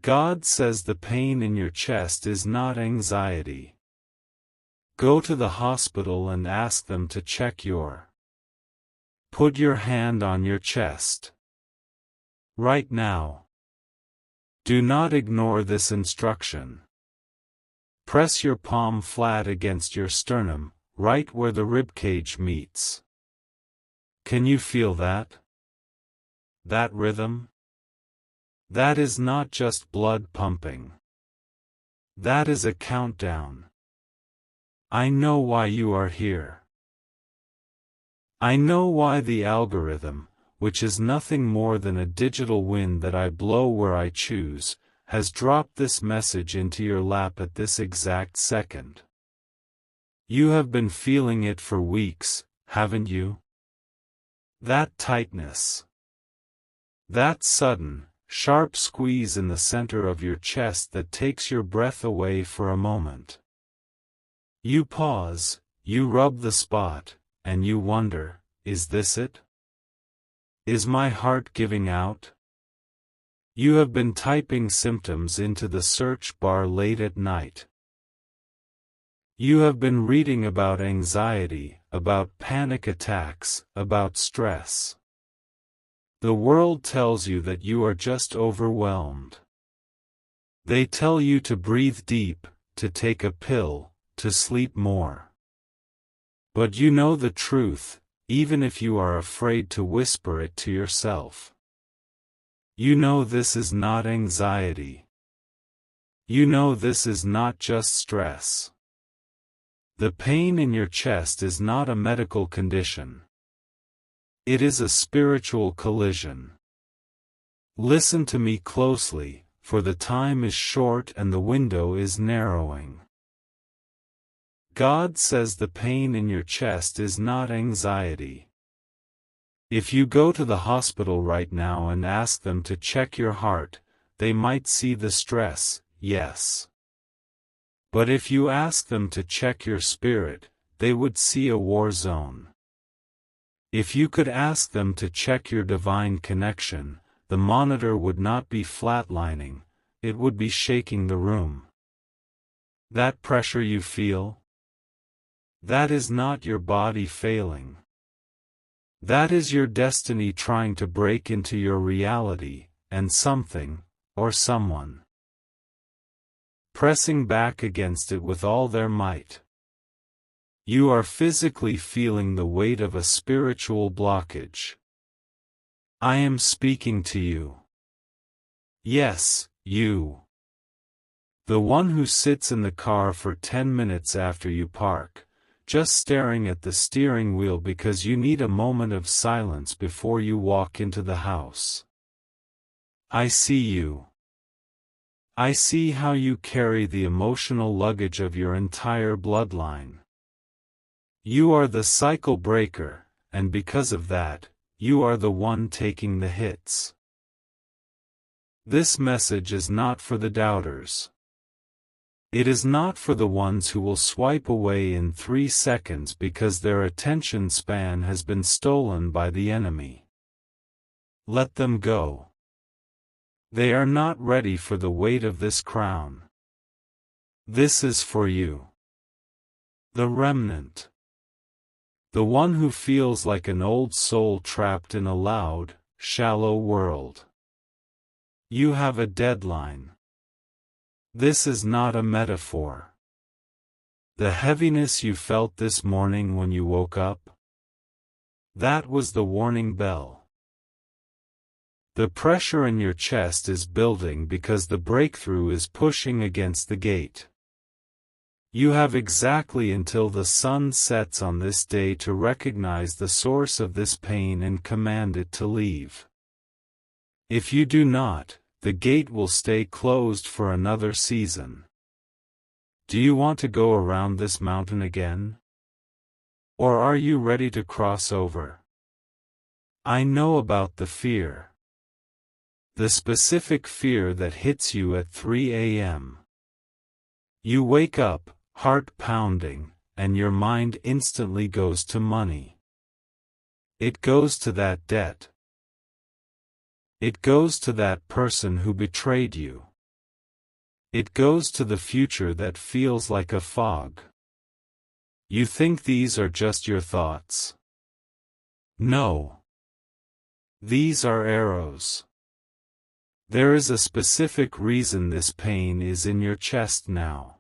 God says the pain in your chest is not anxiety. Go to the hospital and ask them to check your. Put your hand on your chest. Right now. Do not ignore this instruction. Press your palm flat against your sternum, right where the ribcage meets. Can you feel that? That rhythm? That is not just blood pumping. That is a countdown. I know why you are here. I know why the algorithm, which is nothing more than a digital wind that I blow where I choose, has dropped this message into your lap at this exact second. You have been feeling it for weeks, haven't you? That tightness. That sudden, sharp squeeze in the center of your chest that takes your breath away for a moment. You pause, you rub the spot, and you wonder, is this it? Is my heart giving out? You have been typing symptoms into the search bar late at night. You have been reading about anxiety, about panic attacks, about stress. The world tells you that you are just overwhelmed. They tell you to breathe deep, to take a pill, to sleep more. But you know the truth, even if you are afraid to whisper it to yourself. You know this is not anxiety. You know this is not just stress. The pain in your chest is not a medical condition. It is a spiritual collision. Listen to me closely, for the time is short and the window is narrowing. God says the pain in your chest is not anxiety. If you go to the hospital right now and ask them to check your heart, they might see the stress, yes. But if you ask them to check your spirit, they would see a war zone. If you could ask them to check your divine connection, the monitor would not be flatlining, it would be shaking the room. That pressure you feel? That is not your body failing. That is your destiny trying to break into your reality, and something, or someone, pressing back against it with all their might. You are physically feeling the weight of a spiritual blockage. I am speaking to you. Yes, you. The one who sits in the car for 10 minutes after you park, just staring at the steering wheel because you need a moment of silence before you walk into the house. I see you. I see how you carry the emotional luggage of your entire bloodline. You are the cycle breaker, and because of that, you are the one taking the hits. This message is not for the doubters. It is not for the ones who will swipe away in 3 seconds because their attention span has been stolen by the enemy. Let them go. They are not ready for the weight of this crown. This is for you. The remnant. The one who feels like an old soul trapped in a loud, shallow world. You have a deadline. This is not a metaphor. The heaviness you felt this morning when you woke up? That was the warning bell. The pressure in your chest is building because the breakthrough is pushing against the gate. You have exactly until the sun sets on this day to recognize the source of this pain and command it to leave. If you do not, the gate will stay closed for another season. Do you want to go around this mountain again? Or are you ready to cross over? I know about the fear. The specific fear that hits you at 3 a.m. You wake up, heart pounding, and your mind instantly goes to money. It goes to that debt. It goes to that person who betrayed you. It goes to the future that feels like a fog. You think these are just your thoughts. No. These are arrows. There is a specific reason this pain is in your chest now.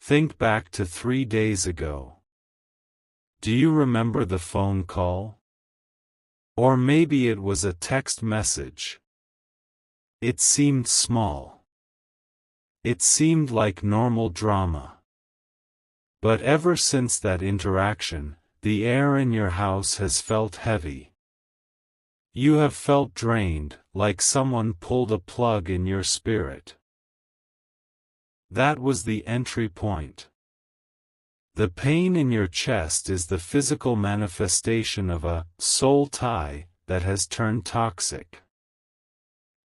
Think back to 3 days ago. Do you remember the phone call? Or maybe it was a text message. It seemed small. It seemed like normal drama. But ever since that interaction, the air in your house has felt heavy. You have felt drained, like someone pulled a plug in your spirit. That was the entry point. The pain in your chest is the physical manifestation of a soul tie that has turned toxic.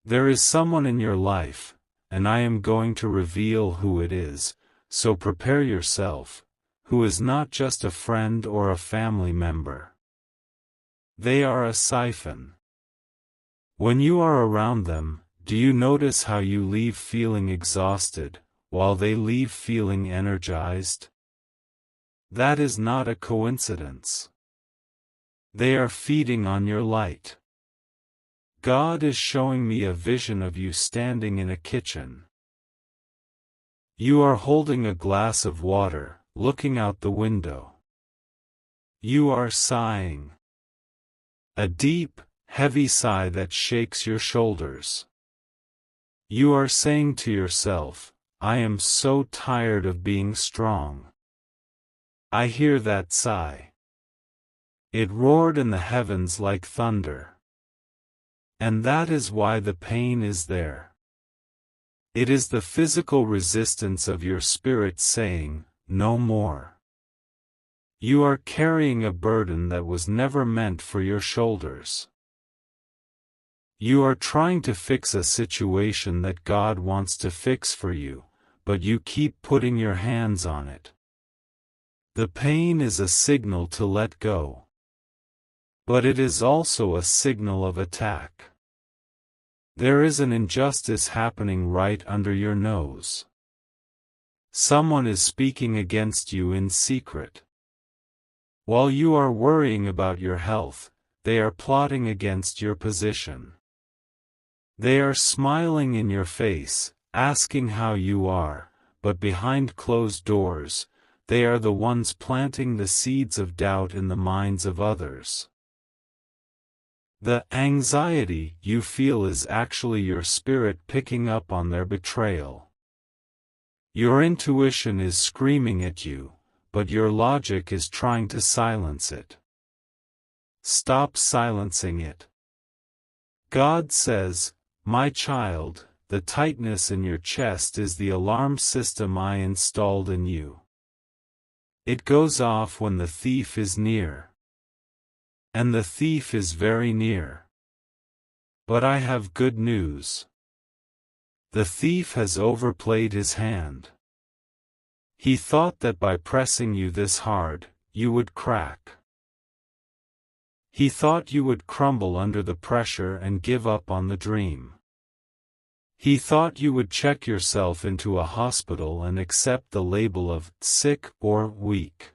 There is someone in your life, and I am going to reveal who it is, so prepare yourself, who is not just a friend or a family member. They are a siphon. When you are around them, do you notice how you leave feeling exhausted, while they leave feeling energized? That is not a coincidence. They are feeding on your light. God is showing me a vision of you standing in a kitchen. You are holding a glass of water, looking out the window. You are sighing. A deep, heavy sigh that shakes your shoulders. You are saying to yourself, I am so tired of being strong. I hear that sigh. It roared in the heavens like thunder. And that is why the pain is there. It is the physical resistance of your spirit saying, no more. You are carrying a burden that was never meant for your shoulders. You are trying to fix a situation that God wants to fix for you, but you keep putting your hands on it. The pain is a signal to let go. But it is also a signal of attack. There is an injustice happening right under your nose. Someone is speaking against you in secret. While you are worrying about your health, they are plotting against your position. They are smiling in your face, asking how you are, but behind closed doors, they are the ones planting the seeds of doubt in the minds of others. The anxiety you feel is actually your spirit picking up on their betrayal. Your intuition is screaming at you, but your logic is trying to silence it. Stop silencing it. God says, my child, the tightness in your chest is the alarm system I installed in you. It goes off when the thief is near. And the thief is very near. But I have good news. The thief has overplayed his hand. He thought that by pressing you this hard, you would crack. He thought you would crumble under the pressure and give up on the dream. He thought you would check yourself into a hospital and accept the label of sick or weak.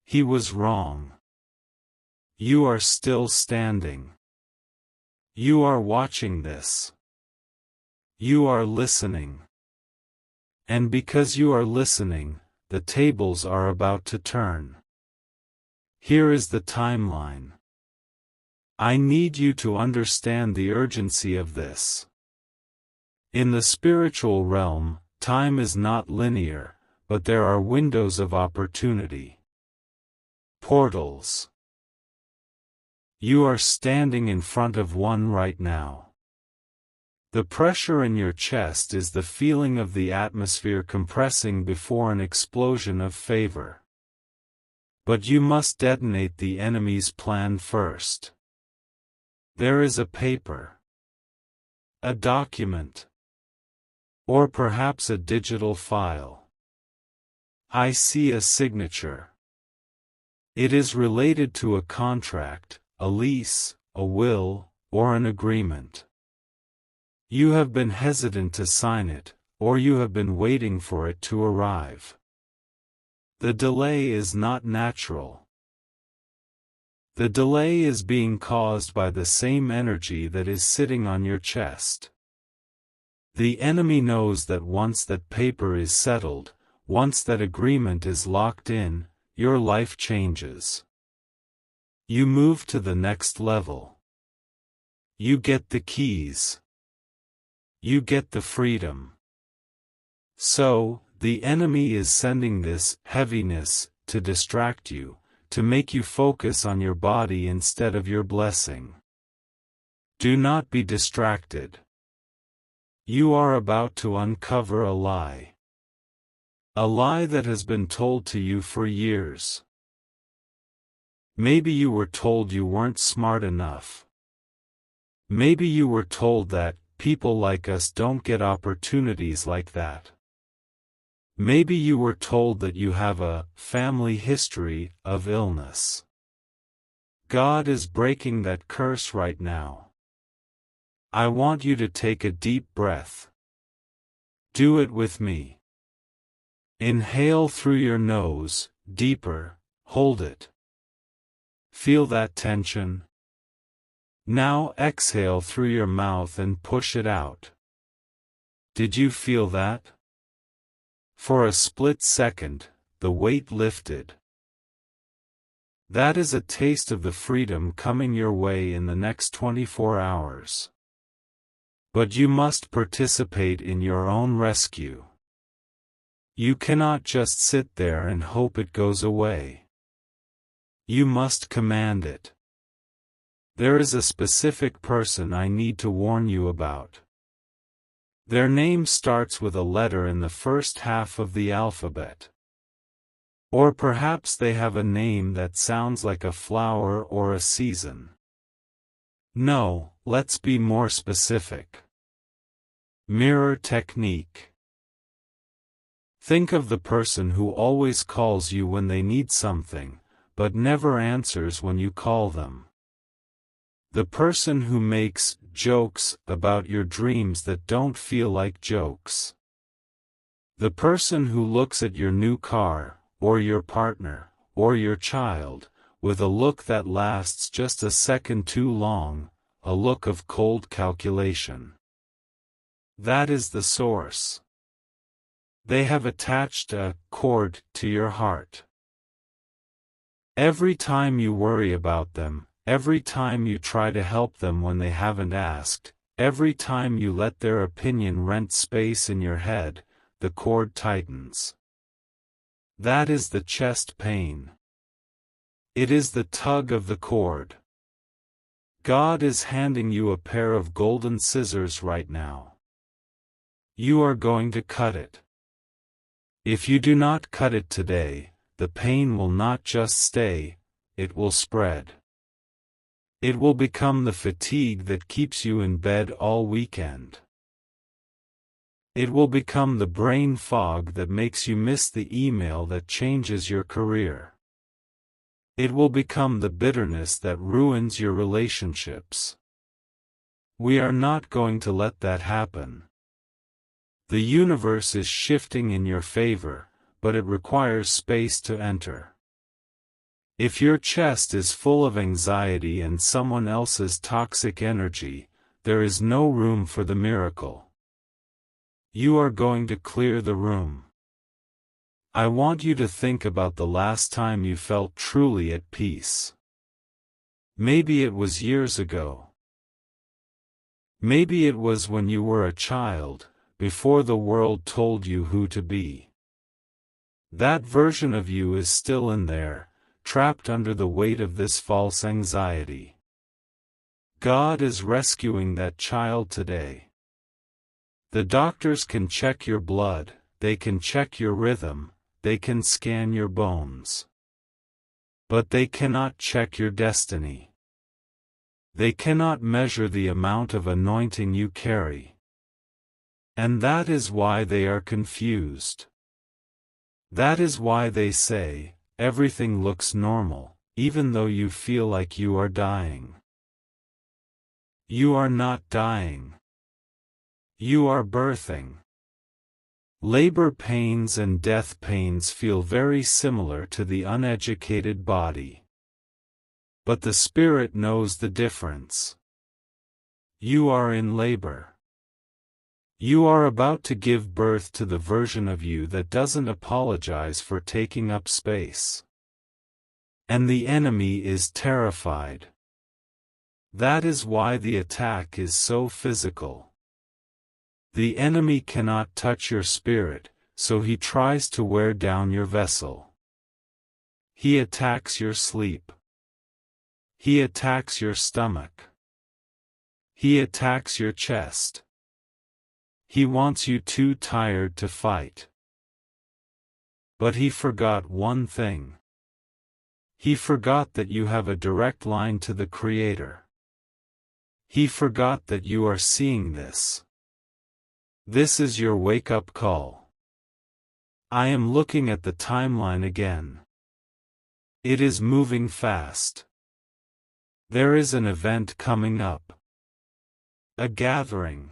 He was wrong. You are still standing. You are watching this. You are listening. And because you are listening, the tables are about to turn. Here is the timeline. I need you to understand the urgency of this. In the spiritual realm, time is not linear, but there are windows of opportunity. Portals. You are standing in front of one right now. The pressure in your chest is the feeling of the atmosphere compressing before an explosion of favor. But you must detonate the enemy's plan first. There is a paper. A document. Or perhaps a digital file. I see a signature. It is related to a contract, a lease, a will, or an agreement. You have been hesitant to sign it, or you have been waiting for it to arrive. The delay is not natural. The delay is being caused by the same energy that is sitting on your chest. The enemy knows that once that paper is settled, once that agreement is locked in, your life changes. You move to the next level. You get the keys. You get the freedom. So, the enemy is sending this heaviness to distract you, to make you focus on your body instead of your blessing. Do not be distracted. You are about to uncover a lie. A lie that has been told to you for years. Maybe you were told you weren't smart enough. Maybe you were told that people like us don't get opportunities like that. Maybe you were told that you have a family history of illness. God is breaking that curse right now. I want you to take a deep breath. Do it with me. Inhale through your nose, deeper, hold it. Feel that tension. Now exhale through your mouth and push it out. Did you feel that? For a split second, the weight lifted. That is a taste of the freedom coming your way in the next 24 hours. But you must participate in your own rescue. You cannot just sit there and hope it goes away. You must command it. There is a specific person I need to warn you about. Their name starts with a letter in the first half of the alphabet. Or perhaps they have a name that sounds like a flower or a season. No, let's be more specific. Mirror technique. Think of the person who always calls you when they need something, but never answers when you call them. The person who makes jokes about your dreams that don't feel like jokes. The person who looks at your new car, or your partner, or your child, with a look that lasts just a second too long, a look of cold calculation. That is the source. They have attached a cord to your heart. Every time you worry about them, every time you try to help them when they haven't asked, every time you let their opinion rent space in your head, the cord tightens. That is the chest pain. It is the tug of the cord. God is handing you a pair of golden scissors right now. You are going to cut it. If you do not cut it today, the pain will not just stay, it will spread. It will become the fatigue that keeps you in bed all weekend. It will become the brain fog that makes you miss the email that changes your career. It will become the bitterness that ruins your relationships. We are not going to let that happen. The universe is shifting in your favor, but it requires space to enter. If your chest is full of anxiety and someone else's toxic energy, there is no room for the miracle. You are going to clear the room. I want you to think about the last time you felt truly at peace. Maybe it was years ago. Maybe it was when you were a child, before the world told you who to be. That version of you is still in there, trapped under the weight of this false anxiety. God is rescuing that child today. The doctors can check your blood, they can check your rhythm, they can scan your bones. But they cannot check your destiny. They cannot measure the amount of anointing you carry. And that is why they are confused. That is why they say, everything looks normal, even though you feel like you are dying. You are not dying. You are birthing. Labor pains and death pains feel very similar to the uneducated body. But the spirit knows the difference. You are in labor. You are about to give birth to the version of you that doesn't apologize for taking up space. And the enemy is terrified. That is why the attack is so physical. The enemy cannot touch your spirit, so he tries to wear down your vessel. He attacks your sleep. He attacks your stomach. He attacks your chest. He wants you too tired to fight. But he forgot one thing. He forgot that you have a direct line to the Creator. He forgot that you are seeing this. This is your wake-up call. I am looking at the timeline again. It is moving fast. There is an event coming up. A gathering.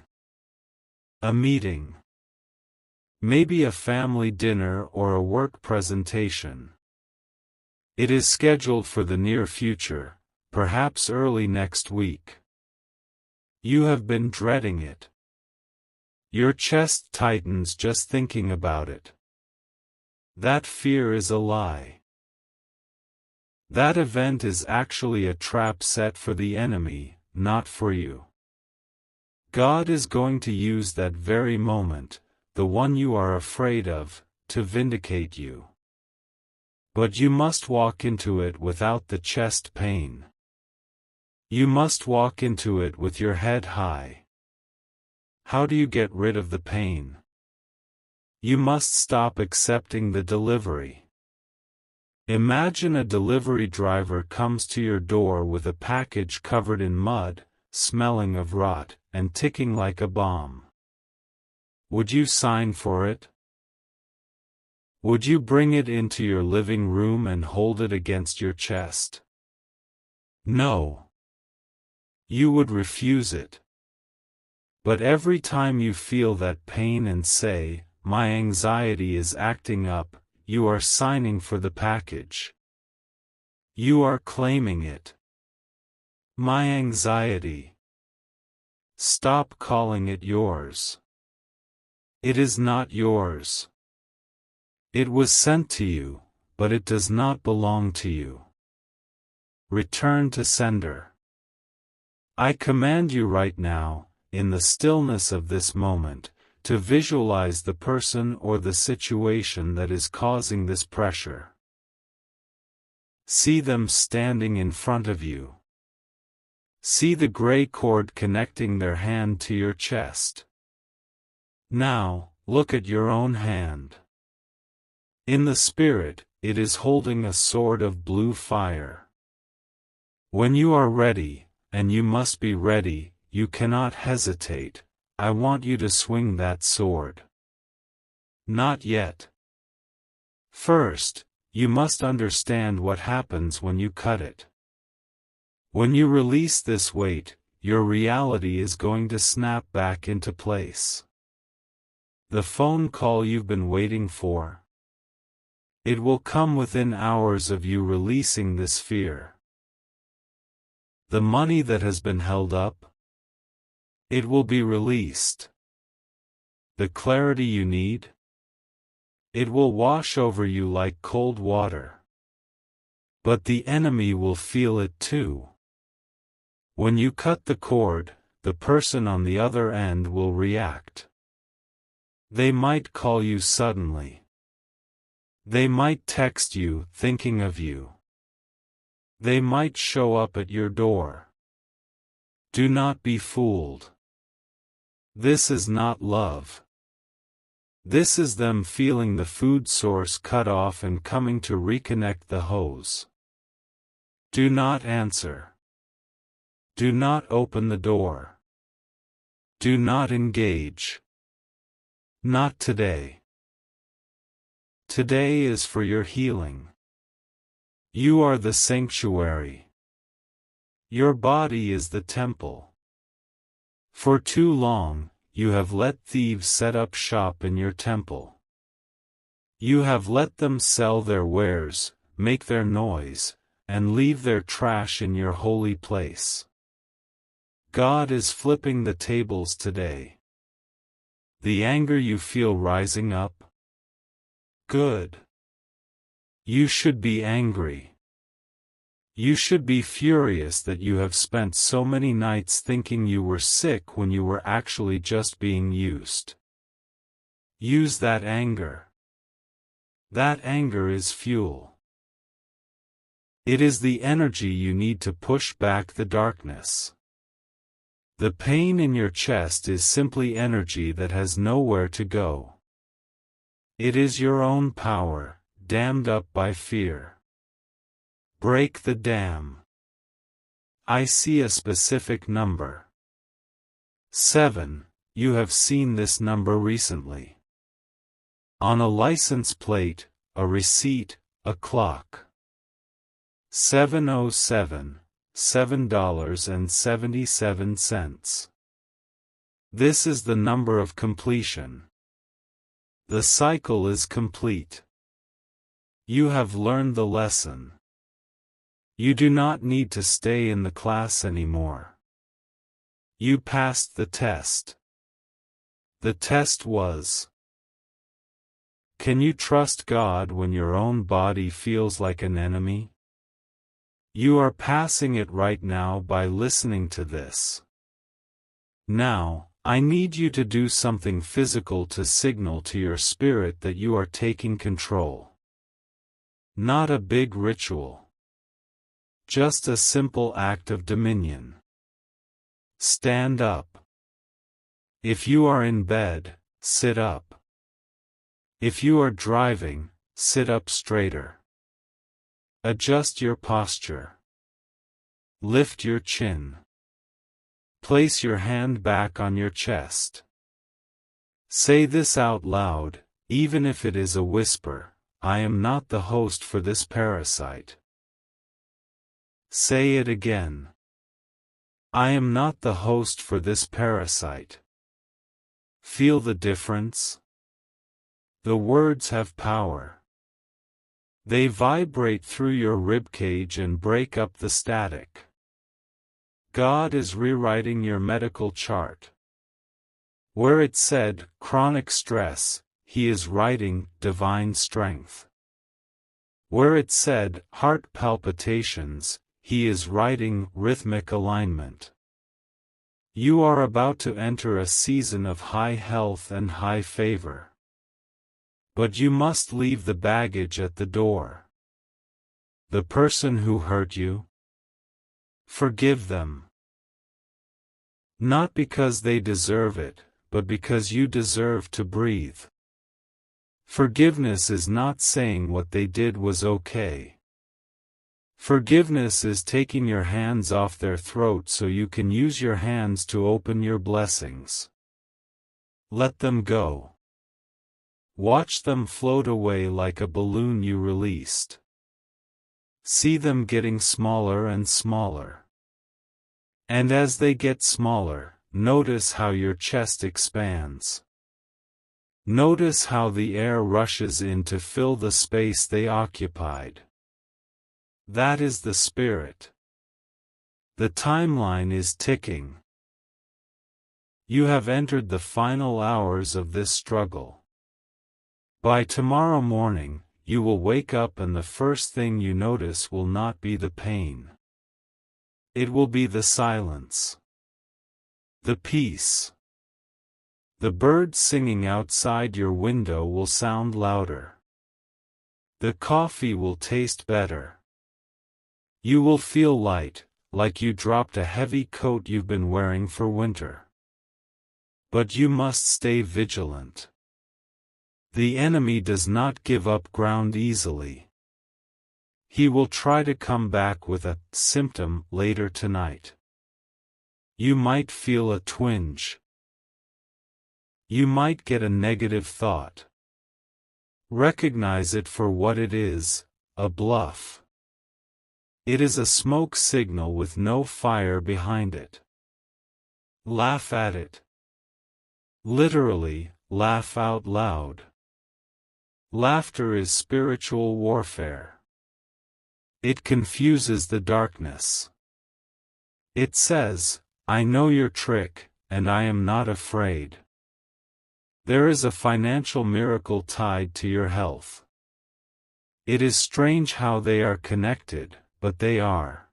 A meeting. Maybe a family dinner or a work presentation. It is scheduled for the near future, perhaps early next week. You have been dreading it. Your chest tightens just thinking about it. That fear is a lie. That event is actually a trap set for the enemy, not for you. God is going to use that very moment, the one you are afraid of, to vindicate you. But you must walk into it without the chest pain. You must walk into it with your head high. How do you get rid of the pain? You must stop accepting the delivery. Imagine a delivery driver comes to your door with a package covered in mud, smelling of rot, and ticking like a bomb. Would you sign for it? Would you bring it into your living room and hold it against your chest? No. You would refuse it. But every time you feel that pain and say, "My anxiety is acting up," you are signing for the package. You are claiming it. My anxiety. Stop calling it yours. It is not yours. It was sent to you, but it does not belong to you. Return to sender. I command you right now, in the stillness of this moment, to visualize the person or the situation that is causing this pressure. See them standing in front of you. See the gray cord connecting their hand to your chest. Now, look at your own hand. In the spirit, it is holding a sword of blue fire. When you are ready, and you must be ready, you cannot hesitate, I want you to swing that sword. Not yet. First, you must understand what happens when you cut it. When you release this weight, your reality is going to snap back into place. The phone call you've been waiting for. It will come within hours of you releasing this fear. The money that has been held up. It will be released. The clarity you need. It will wash over you like cold water. But the enemy will feel it too. When you cut the cord, the person on the other end will react. They might call you suddenly. They might text you, thinking of you. They might show up at your door. Do not be fooled. This is not love. This is them feeling the food source cut off and coming to reconnect the hose. Do not answer. Do not open the door. Do not engage. Not today. Today is for your healing. You are the sanctuary. Your body is the temple. For too long, you have let thieves set up shop in your temple. You have let them sell their wares, make their noise, and leave their trash in your holy place. God is flipping the tables today. The anger you feel rising up? Good. You should be angry. You should be furious that you have spent so many nights thinking you were sick when you were actually just being used. Use that anger. That anger is fuel. It is the energy you need to push back the darkness. The pain in your chest is simply energy that has nowhere to go. It is your own power, dammed up by fear. Break the dam. I see a specific number. 7. You have seen this number recently. On a license plate, a receipt, a clock. 707, $7.77. This is the number of completion. The cycle is complete. You have learned the lesson. You do not need to stay in the class anymore. You passed the test. The test was: can you trust God when your own body feels like an enemy? You are passing it right now by listening to this. Now, I need you to do something physical to signal to your spirit that you are taking control. Not a big ritual. Just a simple act of dominion. Stand up. If you are in bed, sit up. If you are driving, sit up straighter. Adjust your posture. Lift your chin. Place your hand back on your chest. Say this out loud, even if it is a whisper: I am not the host for this parasite. Say it again. I am not the host for this parasite. Feel the difference? The words have power. They vibrate through your ribcage and break up the static. God is rewriting your medical chart. Where it said chronic stress, He is writing divine strength. Where it said heart palpitations, He is writing rhythmic alignment. You are about to enter a season of high health and high favor. But you must leave the baggage at the door. The person who hurt you? Forgive them. Not because they deserve it, but because you deserve to breathe. Forgiveness is not saying what they did was okay. Forgiveness is taking your hands off their throat so you can use your hands to open your blessings. Let them go. Watch them float away like a balloon you released. See them getting smaller and smaller. And as they get smaller, notice how your chest expands. Notice how the air rushes in to fill the space they occupied. That is the spirit. The timeline is ticking. You have entered the final hours of this struggle. By tomorrow morning, you will wake up and the first thing you notice will not be the pain. It will be the silence. The peace. The birds singing outside your window will sound louder. The coffee will taste better. You will feel light, like you dropped a heavy coat you've been wearing for winter. But you must stay vigilant. The enemy does not give up ground easily. He will try to come back with a symptom later tonight. You might feel a twinge. You might get a negative thought. Recognize it for what it is, a bluff. It is a smoke signal with no fire behind it. Laugh at it. Literally, laugh out loud. Laughter is spiritual warfare. It confuses the darkness. It says, I know your trick, and I am not afraid. There is a financial miracle tied to your health. It is strange how they are connected, but they are.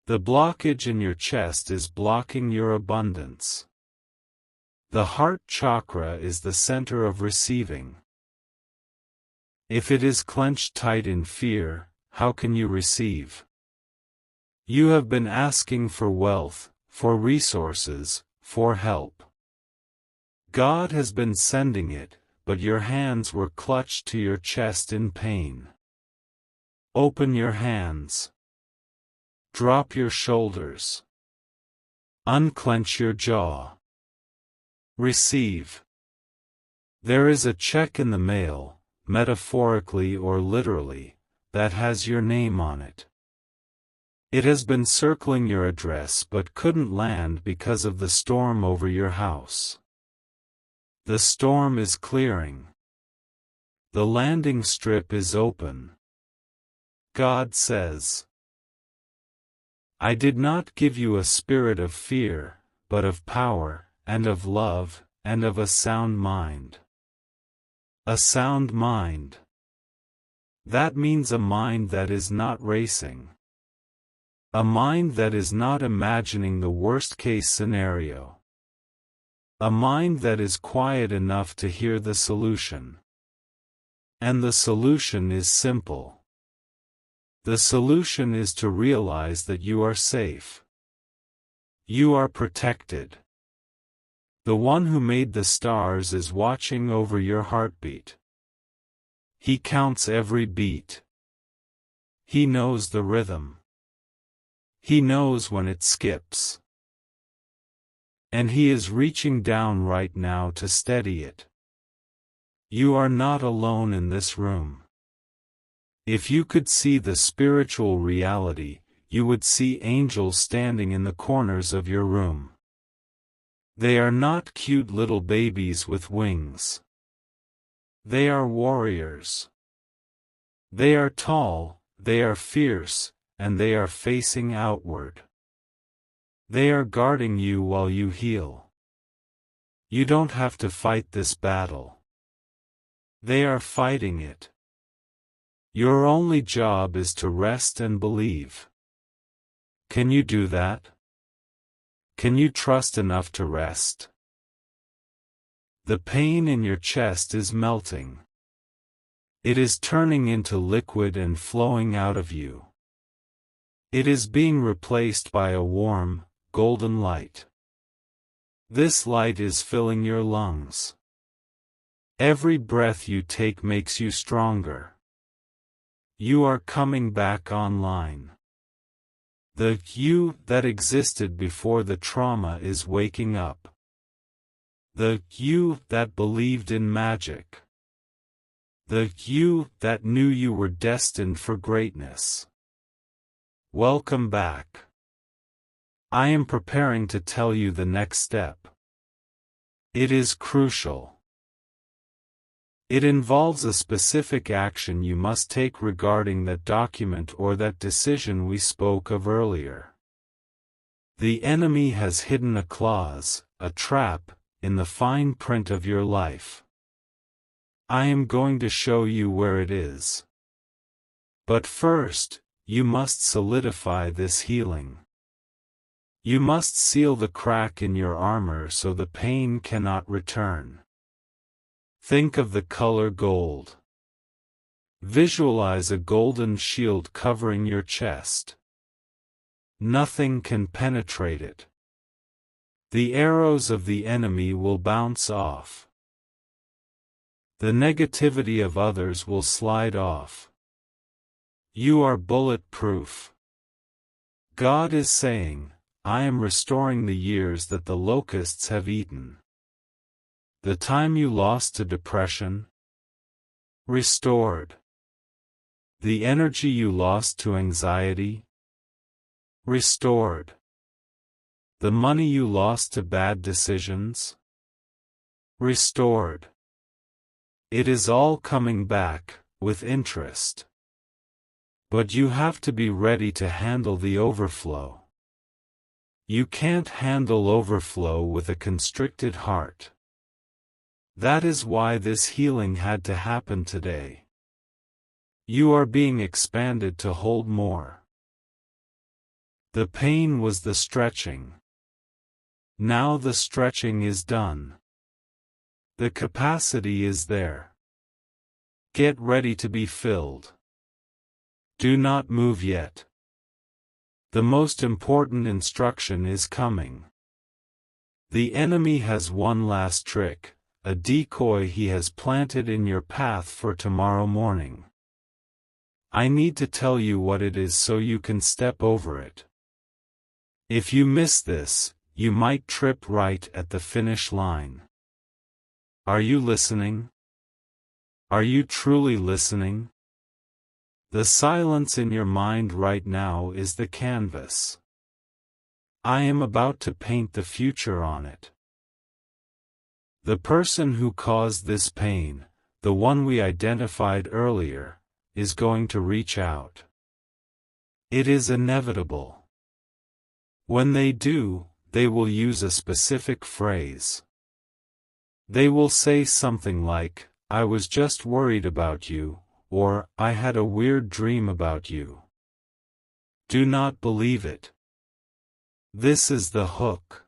The blockage in your chest is blocking your abundance. The heart chakra is the center of receiving. If it is clenched tight in fear, how can you receive? You have been asking for wealth, for resources, for help. God has been sending it, but your hands were clutched to your chest in pain. Open your hands. Drop your shoulders. Unclench your jaw. Receive. There is a check in the mail, metaphorically or literally, that has your name on it. It has been circling your address but couldn't land because of the storm over your house. The storm is clearing. The landing strip is open. God says, I did not give you a spirit of fear, but of power, and of love, and of a sound mind. A sound mind. That means a mind that is not racing. A mind that is not imagining the worst-case scenario. A mind that is quiet enough to hear the solution. And the solution is simple. The solution is to realize that you are safe. You are protected. The one who made the stars is watching over your heartbeat. He counts every beat. He knows the rhythm. He knows when it skips. And he is reaching down right now to steady it. You are not alone in this room. If you could see the spiritual reality, you would see angels standing in the corners of your room. They are not cute little babies with wings. They are warriors. They are tall, they are fierce, and they are facing outward. They are guarding you while you heal. You don't have to fight this battle. They are fighting it. Your only job is to rest and believe. Can you do that? Can you trust enough to rest? The pain in your chest is melting. It is turning into liquid and flowing out of you. It is being replaced by a warm, golden light. This light is filling your lungs. Every breath you take makes you stronger. You are coming back online. The you that existed before the trauma is waking up. The you that believed in magic. The you that knew you were destined for greatness. Welcome back. I am preparing to tell you the next step. It is crucial. It involves a specific action you must take regarding that document or that decision we spoke of earlier. The enemy has hidden a clause, a trap, in the fine print of your life. I am going to show you where it is. But first, you must solidify this healing. You must seal the crack in your armor so the pain cannot return. Think of the color gold. Visualize a golden shield covering your chest. Nothing can penetrate it. The arrows of the enemy will bounce off. The negativity of others will slide off. You are bulletproof. God is saying, I am restoring the years that the locusts have eaten. The time you lost to depression? Restored. The energy you lost to anxiety? Restored. The money you lost to bad decisions? restored. It is all coming back, with interest. But you have to be ready to handle the overflow. You can't handle overflow with a constricted heart. That is why this healing had to happen today. You are being expanded to hold more. The pain was the stretching. Now the stretching is done. The capacity is there. Get ready to be filled. Do not move yet. The most important instruction is coming. The enemy has one last trick, a decoy he has planted in your path for tomorrow morning. I need to tell you what it is so you can step over it. If you miss this, you might trip right at the finish line. Are you listening? Are you truly listening? The silence in your mind right now is the canvas. I am about to paint the future on it. The person who caused this pain, the one we identified earlier, is going to reach out. It is inevitable. When they do, they will use a specific phrase. They will say something like, "I was just worried about you," or "I had a weird dream about you." Do not believe it. This is the hook.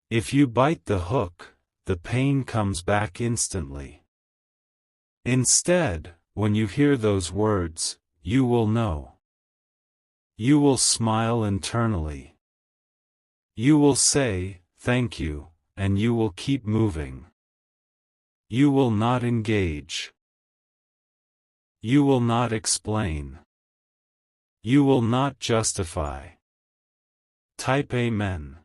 If you bite the hook, the pain comes back instantly. Instead, when you hear those words, you will know. You will smile internally. You will say, "Thank you," and you will keep moving. You will not engage. You will not explain. You will not justify. Type Amen.